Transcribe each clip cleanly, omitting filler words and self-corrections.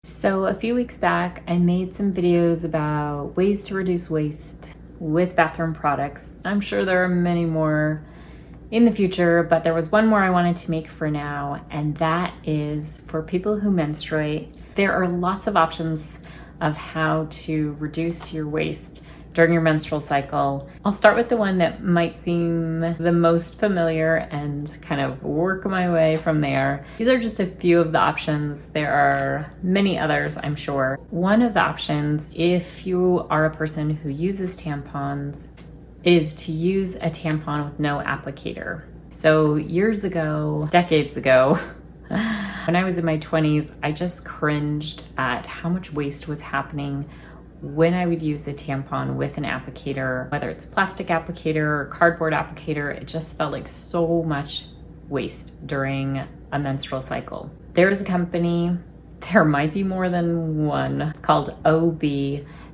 So a few weeks back, I made some videos about ways to reduce waste with bathroom products. I'm sure there are many more in the future, but there was one more I wanted to make for now, and that is for people who menstruate. There are lots of options of how to reduce your waste during your menstrual cycle. I'll start with the one that might seem the most familiar and kind of work my way from there. These are just a few of the options. There are many others, I'm sure. One of the options, if you are a person who uses tampons, is to use a tampon with no applicator. So years ago, decades ago, when I was in my 20s, I just cringed at how much waste was happening when I would use the tampon with an applicator, whether it's plastic applicator or cardboard applicator. It just felt like so much waste during a menstrual cycle. There is a company, there might be more than one, it's called OB,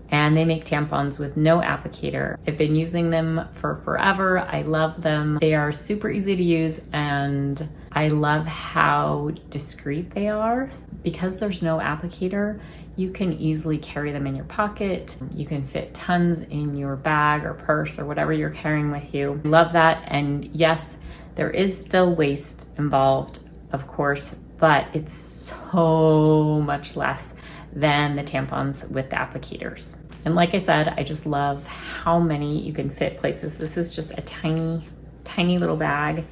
and they make tampons with no applicator. I've been using them for forever. I love them. They are super easy to use, and I love how discreet they are. Because there's no applicator, you can easily carry them in your pocket. You can fit tons in your bag or purse or whatever you're carrying with you. Love that. And yes, there is still waste involved, of course, but it's so much less than the tampons with the applicators. And like I said, I just love how many you can fit places. This is just a tiny, tiny little bag.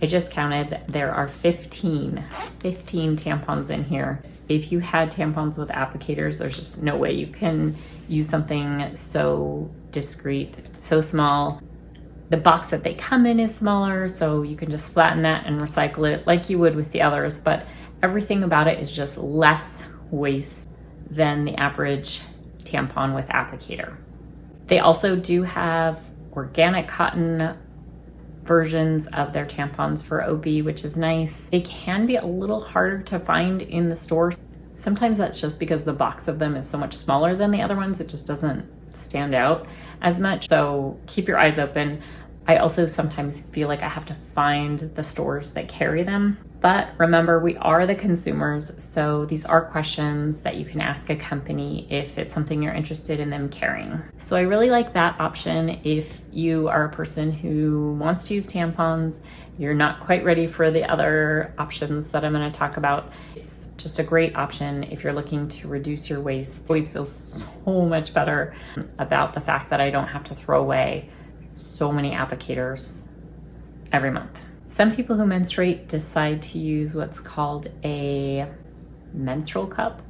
I just counted, there are 15 tampons in here. If you had tampons with applicators, there's just no way you can use something so discreet, so small. The box that they come in is smaller, so you can just flatten that and recycle it like you would with the others, but everything about it is just less waste than the average tampon with applicator. They also do have organic cotton versions of their tampons for OB, which is nice. They can be a little harder to find in the store. Sometimes that's just because the box of them is so much smaller than the other ones. It just doesn't stand out as much. So keep your eyes open. I also sometimes feel like I have to find the stores that carry them. But remember, we are the consumers, so these are questions that you can ask a company if it's something you're interested in them carrying. So I really like that option if you are a person who wants to use tampons, you're not quite ready for the other options that I'm going to talk about. It's just a great option if you're looking to reduce your waste. I always feel so much better about the fact that I don't have to throw away so many applicators every month. Some people who menstruate decide to use what's called a menstrual cup.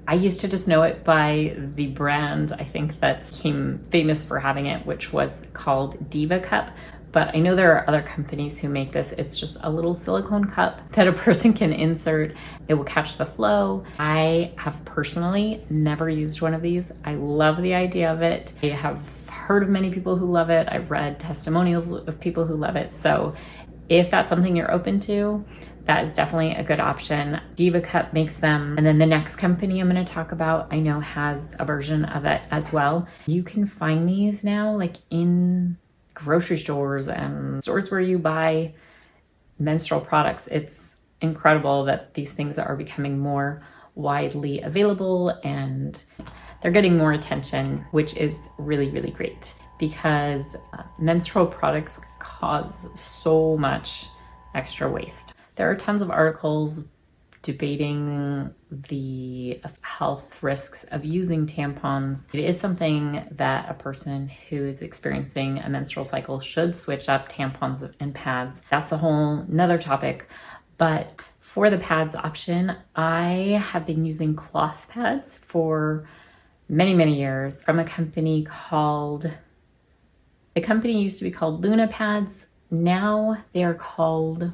I used to just know it by the brand, I think, that became famous for having it, which was called Diva Cup. But I know there are other companies who make this. It's just a little silicone cup that a person can insert. It will catch the flow. I have personally never used one of these. I love the idea of it. I have heard of many people who love it. I've read testimonials of people who love it. So if that's something you're open to, that is definitely a good option. Diva Cup makes them. And then the next company I'm going to talk about, I know has a version of it as well. You can find these now like in grocery stores and stores where you buy menstrual products. It's incredible that these things are becoming more widely available and they're getting more attention, which is really, really great because menstrual products cause so much extra waste. There are tons of articles debating the health risks of using tampons. It is something that a person who is experiencing a menstrual cycle should switch up tampons and pads. That's a whole nother topic. But for the pads option, I have been using cloth pads for many, many years from a company called, the company used to be called Luna Pads. Now they are called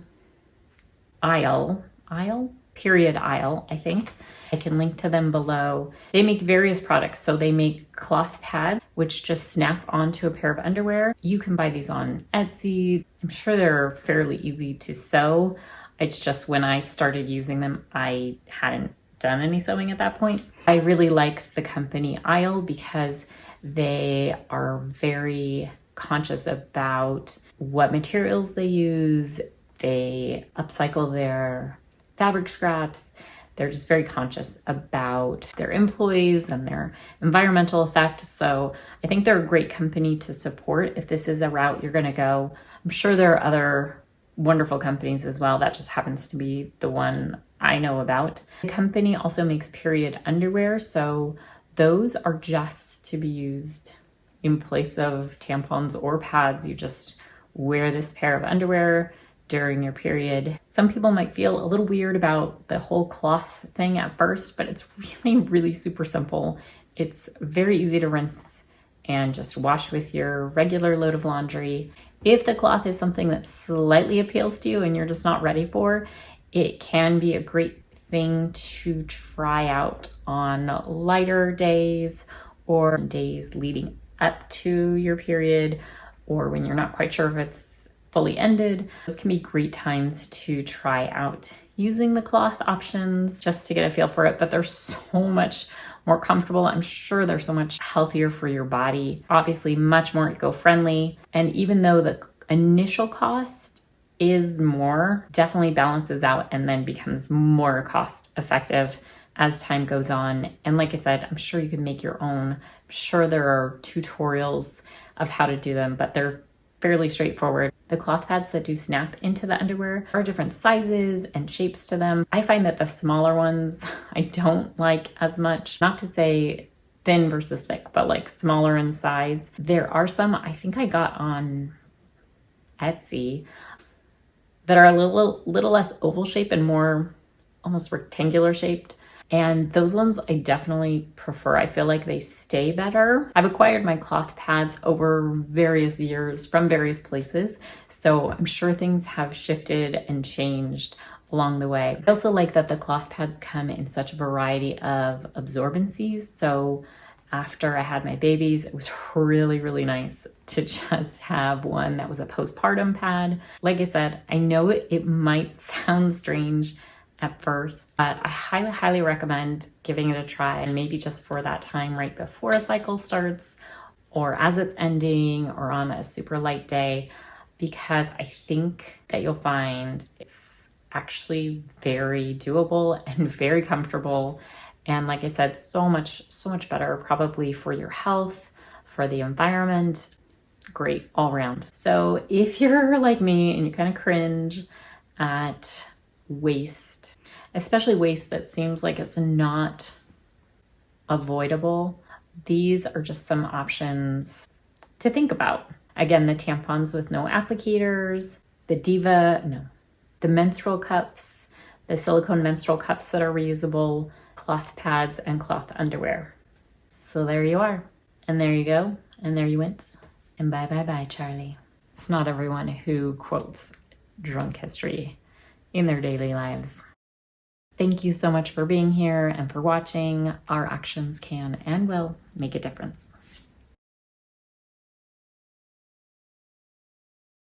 Isle, I think. I can link to them below. They make various products. So they make cloth pads, which just snap onto a pair of underwear. You can buy these on Etsy. I'm sure they're fairly easy to sew. It's just when I started using them, I hadn't done any sewing at that point. I really like the company Isle because they are very conscious about what materials they use. They upcycle their fabric scraps. They're just very conscious about their employees and their environmental effect. So I think they're a great company to support if this is a route you're going to go. I'm sure there are other wonderful companies as well. That just happens to be the one I know about. The company also makes period underwear. So those are just to be used in place of tampons or pads. You just wear this pair of underwear during your period. Some people might feel a little weird about the whole cloth thing at first, but it's really, really super simple. It's very easy to rinse and just wash with your regular load of laundry. If the cloth is something that slightly appeals to you and you're just not ready for, it can be a great thing to try out on lighter days or days leading up to your period, or when you're not quite sure if it's fully ended. Those can be great times to try out using the cloth options just to get a feel for it, but they're so much more comfortable. I'm sure they're so much healthier for your body. Obviously much more eco-friendly. And even though the initial cost is more, definitely balances out and then becomes more cost effective as time goes on. And like I said, I'm sure you can make your own. I'm sure there are tutorials of how to do them, but they're fairly straightforward. The cloth pads that do snap into the underwear are different sizes and shapes to them. I find that the smaller ones I don't like as much. Not to say thin versus thick, but like smaller in size. There are some I think I got on Etsy that are a little less oval shape and more almost rectangular shaped. And those ones I definitely prefer. I feel like they stay better. I've acquired my cloth pads over various years from various places, so I'm sure things have shifted and changed along the way. I also like that the cloth pads come in such a variety of absorbencies. So after I had my babies, it was really, really nice to just have one that was a postpartum pad. Like I said, I know it might sound strange at first, but I highly, highly recommend giving it a try, and maybe just for that time right before a cycle starts or as it's ending or on a super light day, because I think that you'll find it's actually very doable and very comfortable. And like I said, so much better probably for your health, for the environment. Great all around. So if you're like me and you kind of cringe at waste, especially waste that seems like it's not avoidable, these are just some options to think about. Again, the tampons with no applicators, the menstrual cups, the silicone menstrual cups that are reusable, cloth pads, and cloth underwear. So there you are. And there you go. And there you went. And bye, bye, bye, Charlie. It's not everyone who quotes drunk history in their daily lives. Thank you so much for being here and for watching. Our actions can and will make a difference.